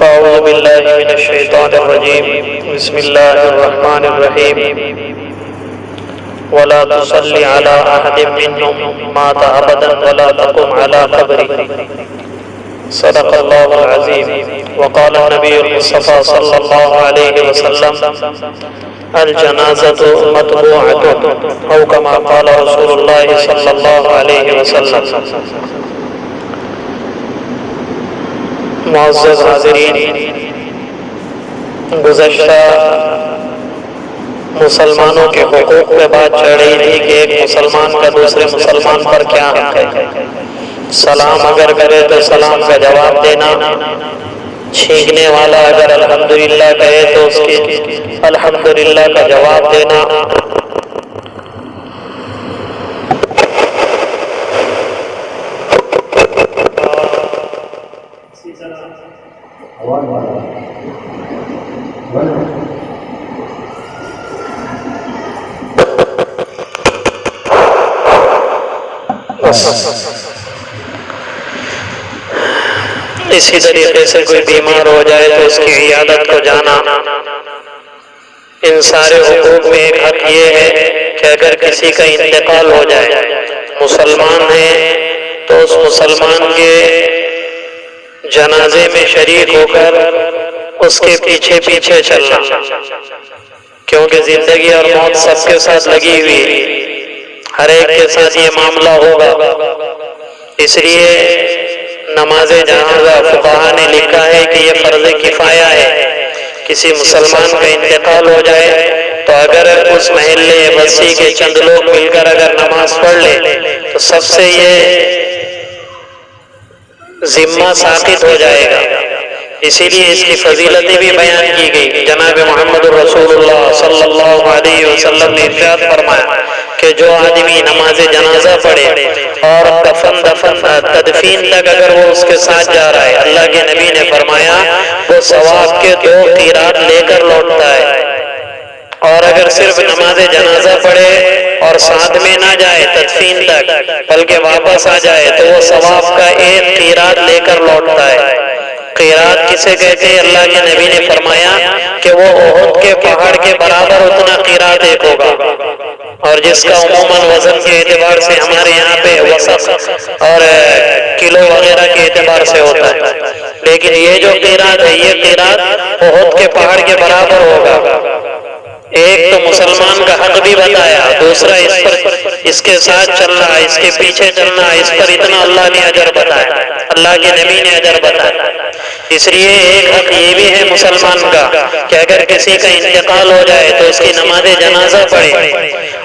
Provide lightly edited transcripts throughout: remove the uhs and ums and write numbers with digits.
فأعوذ بالله من الشيطان الرجيم بسم الله الرحمن الرحيم ولا تصل على أحد منهم مات أبدا ولا تقم على قبره صدق الله العظيم. وقال النبي المصطفى صلى الله عليه وسلم الجنازة متبوعة أو كما قال رسول الله صلى الله عليه وسلم. معزز حاضرین، گزشتہ مسلمانوں کے حقوق پہ بات چڑھ رہی تھی کہ ایک مسلمان کا دوسرے مسلمان پر کیا حق ہے. سلام اگر کرے تو سلام کا جواب دینا، چھینکنے والا اگر الحمدللہ کہے تو اس کے الحمدللہ کا جواب دینا، اسی طریقے سے کوئی بیمار ہو جائے تو اس کی عیادت کو جانا. ان سارے حقوق میں ایک حق یہ ہے کہ اگر کسی کا انتقال ہو جائے، مسلمان ہے تو اس مسلمان کے جنازے میں شریک ہو کر اس کے پیچھے پیچھے چلنا، کیونکہ زندگی اور موت سب کے ساتھ لگی ہوئی، ہر ایک کے ساتھ یہ معاملہ ہوگا. اس لیے نماز جنازہ فقہا نے لکھا ہے کہ یہ فرض کفایہ ہے. کسی مسلمان کا انتقال ہو جائے تو اگر اس محلے بستی کے چند لوگ مل کر اگر نماز پڑھ لے تو سب سے یہ ذمہ ساقط ہو جائے گا. اسی لیے اس کی فضیلتیں بھی بیان کی گئی. جناب محمد رسول اللہ صلی اللہ علیہ وسلم نے ارشاد فرمایا کہ جو آدمی نماز جنازہ پڑھے اور کفن دفن تدفین تک اگر وہ اس کے ساتھ جا رہا ہے، اللہ کے نبی نے فرمایا وہ ثواب کے 2 قیراط لے کر لوٹتا ہے. اور اگر صرف نماز جنازہ پڑھے اور ساتھ میں نہ جائے تدفین تک بلکہ واپس آ جائے تو وہ ثواب کا 1 قیراط لے کر لوٹتا ہے. قیراط کسے کہتے ہیں؟ اللہ کے نبی نے فرمایا کہ وہ احد کے پہاڑ کے برابر اتنا قیراط ایک ہوگا، اور جس کا عموماً وزن کے اعتبار سے ہمارے یہاں پہ وسق اور کلو وغیرہ کے اعتبار سے ہوتا ہے، لیکن یہ جو قیراط ہے یہ قیراط احد کے پہاڑ کے برابر ہوگا. ایک تو مسلمان کا حق بھی بتایا، دوسرا اس کے ساتھ چلنا، اس کے پیچھے چلنا، اس پر اتنا اللہ نے اجر بتایا، اللہ کے نبی نے اجر بتایا. اس لیے ایک حق یہ بھی ہے مسلمان کا کہ اگر کسی کا انتقال ہو جائے تو اس کی نماز جنازہ پڑھے.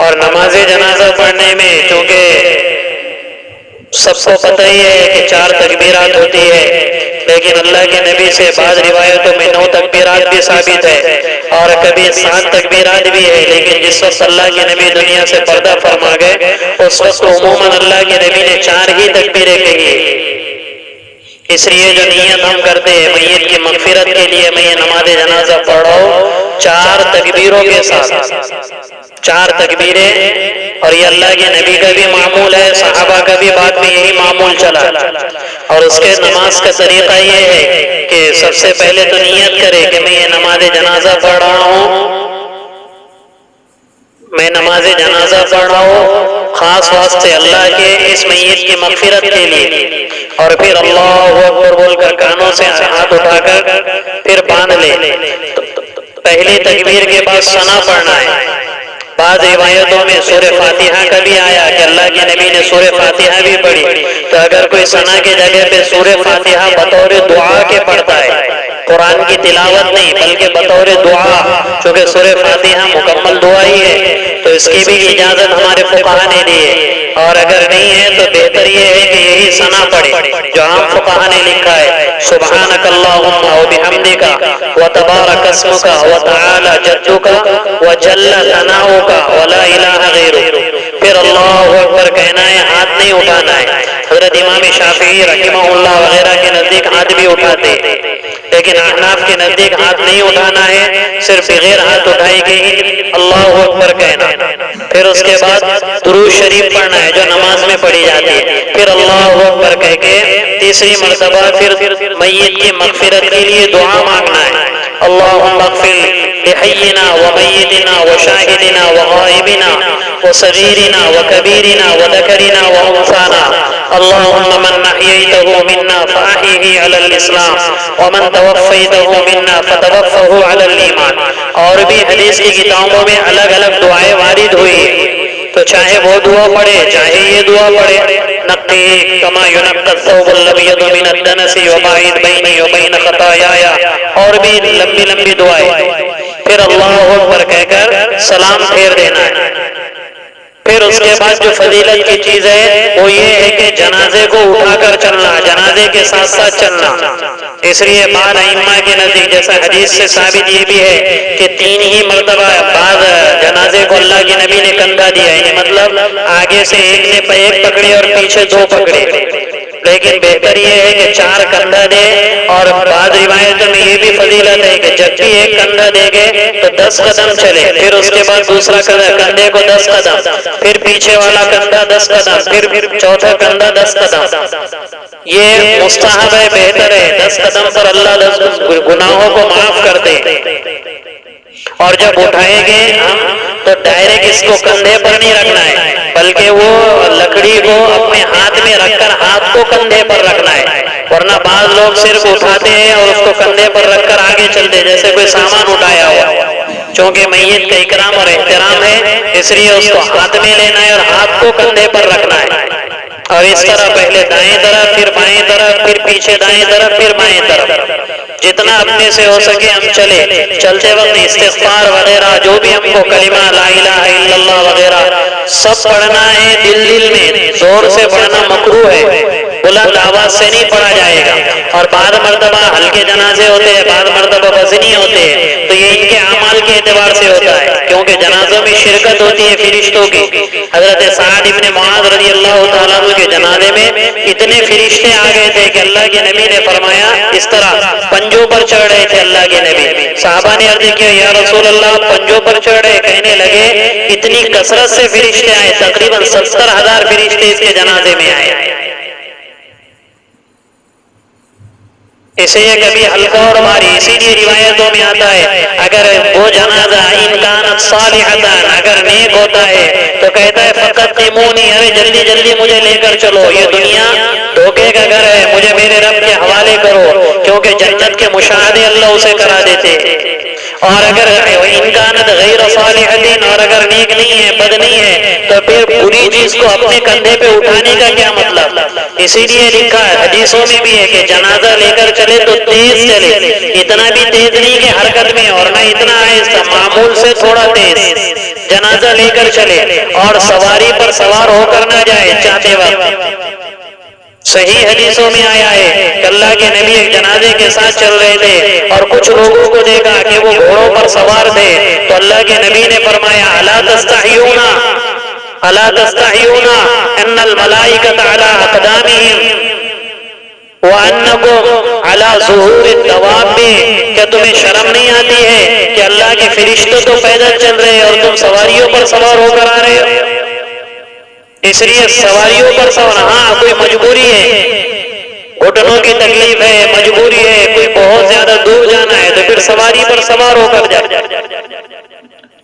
اور نماز جنازہ پڑھنے میں چونکہ سب کو پتہ ہی ہے کہ 4 تکبیرات ہوتی ہے، لیکن اللہ کے نبی سے بعض روایتوں میں 9 تکبیرات بھی ثابت ہے اور کبھی 7 تکبیرات بھی ہے. لیکن جس وقت اللہ کے نبی دنیا سے پردہ فرما گئے اس وقت عموماً اللہ کے نبی نے 4 ہی تکبیریں کہی. اس لیے جو نیت ہم کرتے ہیں میت کی مغفرت کے لیے میں یہ نماز جنازہ پڑھ رہا ہوں 4 تکبیروں کے ساتھ، 4 تکبیریں. اور یہ اللہ کے نبی کا بھی معمول ہے، صحابہ کا بھی بعد میں یہی معمول چلا. اور اس کے نماز کا طریقہ یہ ہے کہ سب سے پہلے تو نیت کرے کہ میں یہ نماز جنازہ پڑھ رہا ہوں، میں نماز جنازہ پڑھ رہا ہوں خاص واسطے اللہ کے اس میت کی مغفرت کے لیے. اور پھر اللہ اکبر بول کر کانوں سے ہاتھ اٹھا کر پھر باندھ لے. پہلی تکبیر کے بعد ثنا پڑھنا ہے. بعض روایتوں میں سورہ فاتحہ کا بھی آیا کہ اللہ کے نبی نے سورہ فاتحہ بھی پڑھی. تو اگر کوئی ثنا کی جگہ پہ سورہ فاتحہ بطور دعا کے پڑھتا ہے، قرآن کی تلاوت نہیں بلکہ بطور دعا، چونکہ سورہ فاتحہ مکمل دعا ہی ہے تو اس کی بھی اجازت ہمارے فقہا نے دی ہے. اور اگر نہیں ہے تو بہتر یہ ہے کہ یہی ثنا پڑھے جو عام فقہا نے لکھا ہے، سبحانک اللہم وبحمدک وتبارک اسمک وتعالی جدک وجل ثناؤک ولا الہ غیرک. پھر اللہ اکبر کہنا ہے، ہاتھ نہیں اٹھانا ہے. حضرت امام شافعی رحمہ اللہ وغیرہ کے نزدیک ہاتھ بھی اٹھاتے، لیکن احناف کے نزدیک ہاتھ نہیں اٹھانا ہے، صرف بغیر ہاتھ اٹھائے کے ہی اللہ اکبر کہنا، پھر اس کے بعد درود شریف پڑھنا ہے جو نماز میں پڑھی جاتی ہے، پھر اللہ اکبر کہہ کے تیسری مرتبہ پھر میت کی مغفرت کے لیے دعا مانگنا ہے، اللہم اغفر لحینا ومیتنا وشاہدنا وغائبنا وصغیرنا وکبیرنا وذکرنا وانثانا، اللہم من احییتہ منا فاحیہ علی الاسلام ومن توفیتہ منا فتوفہ علی الایمان۔ اور بھی حدیث کی کتابوں میں الگ الگ دعائیں وارد ہوئی، تو چاہے وہ دعا پڑھے چاہے یہ دعا پڑھے، نقی کما ینقی الثوب الابیض من الدنس وباعد بینی وبین خطایایا، اور بھی لمبی لمبی دعائیں، پھر اللہ اکبر کہہ کر سلام پھیر دینا ہے۔ پھر اس کے بعد جو فضیلت کی چیز ہے وہ یہ ہے کہ جنازے کو اٹھا کر چلنا، جنازے کے ساتھ ساتھ چلنا، اس لیے بعض ائمہ کے نزدیک جیسا حدیث سے ثابت یہ بھی ہے کہ 3 ہی مرتبہ بعض جنازے کو اللہ کے نبی نے کندھا دیا، یعنی مطلب آگے سے ایک نے ایک پکڑے اور پیچھے 2 پکڑے، لیکن بہتر یہ ہے کہ 4 کندھا دے، اور بعض روایتوں میں یہ بھی فضیلت ہے کہ جب بھی ایک کندھا دے گے تو 10 قدم چلے، پھر اس کے بعد دوسرا کندھے کو 10 قدم، پھر پیچھے والا کندھا 10 قدم، پھر چوتھا کندھا 10 قدم، یہ مستحب ہے، بہتر ہے، 10 قدم پر اللہ 10 گناہوں کو معاف کر دے۔ اور جب اٹھائیں گے ہم تو ڈائریکٹ اس کو کندھے پر نہیں رکھنا ہے، بلکہ وہ لکڑی کو اپنے ہاتھ میں رکھ کر ہاتھ کو کندھے پر رکھنا ہے، ورنہ بعض لوگ صرف اٹھاتے ہیں اور اس کو کندھے پر رکھ کر آگے چلتے جیسے کوئی سامان اٹھایا ہوا، چونکہ میت کا اکرام اور احترام ہے، اس لیے اس کو ہاتھ میں لینا ہے اور ہاتھ کو کندھے پر رکھنا ہے، اور اس طرح پہلے دائیں طرف پھر بائیں طرف پھر پیچھے دائیں طرف پھر بائیں طرف، جتنا اپنے سے ہو سکے ہم چلے، چلتے وقت استغفار وغیرہ جو بھی ہم کو کلمہ لا الہ الا اللہ وغیرہ سب پڑھنا ہے، دل میں زور سے پڑھنا مکروہ ہے، بلند آواز سے نہیں پڑھا جائے گا، اور بعض مرتبہ ہلکے جنازے ہوتے ہیں، بعض مرتبہ وزنی ہوتے ہیں، تو یہ ان کے اعمال کے اعتبار سے ہوتا ہے، کیونکہ جنازوں میں شرکت ہوتی ہے فرشتوں کی۔ حضرت صاحب ابن معاذ رضی اللہ تعالیٰ عنہ کے جنازے میں اتنے فرشتے آ گئے تھے کہ اللہ کے نبی نے فرمایا، اس طرح پنجوں پر چڑھ رہے تھے اللہ کے نبی، صحابہ نے عرض کیا یا رسول اللہ پنجوں پر چڑھ رہے، کہنے لگے اتنی کثرت سے فرشتے آئے، تقریباً 70,000 فرشتے اس کے جنازے میں آئے، اسے کبھی ہلکا اور بھاری، اسی لیے روایتوں میں آتا ہے اگر وہ جنازہ ان کانت صالحتان اگر نیک ہوتا ہے تو کہتا ہے فقدمونی، ارے جلدی جلدی مجھے لے کر چلو، یہ دنیا دھوکے کا گھر ہے، مجھے میرے رب کے حوالے کرو، کیونکہ جنت کے مشاہدے اللہ اسے کرا دیتے۔ اور اگر ان کانت غیر صالحتین، اور اگر نیک نہیں ہے بد نہیں ہے تو پھر بری چیز کو اپنے کندھے پہ اٹھانے کا کیا مطلب؟ اسی لیے لکھا ہے حدیثوں میں بھی ہے کہ جنازہ لے کر چلے تو تیز چلے، اتنا بھی تیز نہیں کہ حرکت میں، اور نہ اتنا آہستہ، معمول سے تھوڑا تیز جنازہ لے کر چلے، اور سواری پر سوار ہو کر نہ جائے چاہتے وقت۔ صحیح حدیثوں میں آیا ہے کہ اللہ کے نبی ایک جنازے کے ساتھ چل رہے تھے اور کچھ لوگوں کو دیکھا کہ وہ گھوڑوں پر سوار تھے، تو اللہ کے نبی نے فرمایا الا تستحیون الا تستحیون ان الملائکۃ علی اقدامہم وَأَنَّكُمْ عَلَى ظُهُورِ الدَّوَابِّ، کیا تمہیں شرم نہیں آتی ہے کہ اللہ کے فرشتے تو پیدل چل رہے اور تم سواریوں پر سوار ہو کر آ رہے ہو؟ اس لیے سواریوں پر سوار، ہاں کوئی مجبوری ہے، گھٹنوں کی تکلیف ہے، مجبوری ہے، کوئی بہت زیادہ دور جانا ہے تو پھر سواری پر سوار ہو کر جائے،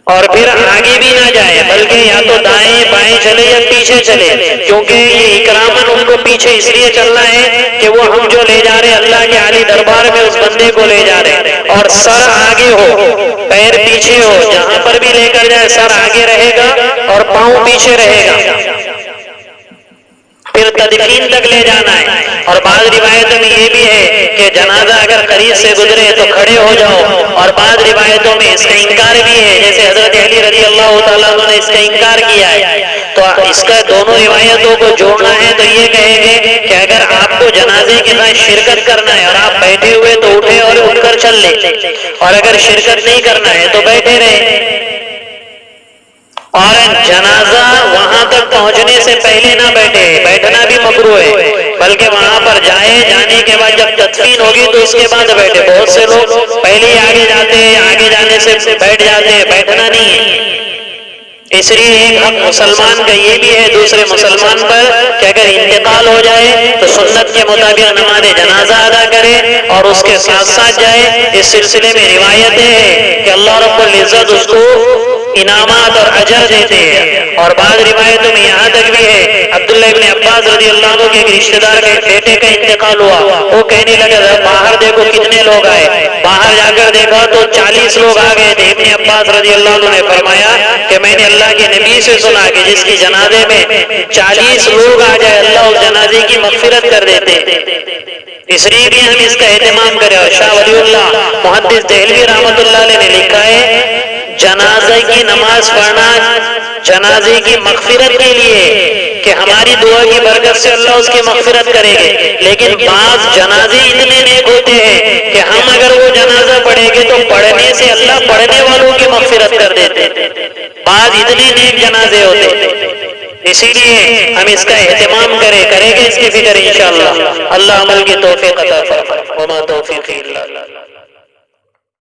اور پھر آگے بھی نہ جائے بلکہ یا تو دائیں بائیں چلے یا پیچھے چلے، کیونکہ یہ اکراماً ان کو پیچھے اس لیے چلنا ہے کہ وہ ہم جو لے جا رہے اللہ کے عالی دربار میں اس بندے کو لے جا رہے، اور سر آگے ہو پیر پیچھے ہو، جہاں پر بھی لے کر جائے سر آگے رہے گا اور پاؤں پیچھے رہے گا، پھر تدفین تک لے جانا ہے۔ اور بعض روایتوں میں یہ بھی ہے کہ جنازہ اگر قریب سے گزرے تو کھڑے ہو جاؤ، اور بعض روایتوں میں اس کا انکار بھی ہے، جیسے حضرت علی رضی اللہ تعالیٰ عنہ نے اس کا انکار کیا ہے، تو اس کا دونوں روایتوں کو جوڑنا ہے تو یہ کہیں گے کہ اگر آپ کو جنازے کے ساتھ شرکت کرنا ہے اور آپ بیٹھے ہوئے تو اٹھے اور اٹھ کر چل لیں، اور اگر شرکت نہیں کرنا ہے تو بیٹھے رہے۔ اور جنازہ وہاں تک پہنچنے سے پہلے نہ بیٹھے، بیٹھنا بھی مکروہ ہے، بلکہ وہاں پر جانے کے بعد جب تدفین ہوگی تو اس کے بعد بیٹھے۔ بہت سے لوگ پہلے ہی آگے جاتے ہیں، آگے جانے سے بیٹھ جاتے ہیں، بیٹھنا نہیں ہے۔ اس لیے ایک حق مسلمان کا یہ بھی ہے دوسرے مسلمان پر کہ اگر انتقال ہو جائے تو سنت کے مطابق نماز جنازہ ادا کرے اور اس کے ساتھ ساتھ جائے۔ اس سلسلے میں روایتیں ہیں کہ اللہ رب العزت اس کو انعامات اور اجر دیتے ہیں، اور بعض روایتوں میں یہاں تک بھی ہے عبداللہ ابن عباس رضی اللہ عنہ کے ایک رشتہ دار کے بیٹے کا انتقال ہوا، وہ کہنے لگا باہر دیکھو کتنے لوگ آئے، باہر جا کر دیکھا تو 40 لوگ آ گئے تھے۔ ابن عباس رضی اللہ عنہ نے فرمایا کہ میں نے اللہ کے نبی سے سنا کہ جس کی جنازے میں 40 لوگ آ جائے اللہ اس جنازے کی مغفرت کر دیتے۔ اس لیے بھی ہم اس کا اہتمام کریں۔ اور شاہ ولی اللہ محدث دہلوی رحمۃ اللہ علیہ نے لکھا ہے جنازے کی نماز پڑھنا جنازے کی مغفرت کے لیے کہ ہماری دعا کی برکت سے اللہ اس کی مغفرت کرے گے، لیکن بعض جنازے اتنے نیک ہوتے ہیں کہ ہم اگر وہ جنازہ پڑھیں گے تو پڑھنے سے اللہ پڑھنے والوں کی مغفرت کر دیتے۔ بعض اتنے نیک جنازے ہوتے ہیں، اسی لیے ہم اس کا اہتمام کریں گے اس کی فکر انشاءاللہ۔ اللہ عمل کی توفیق عطا فرمائے۔ وما توفیقی الا باللہ۔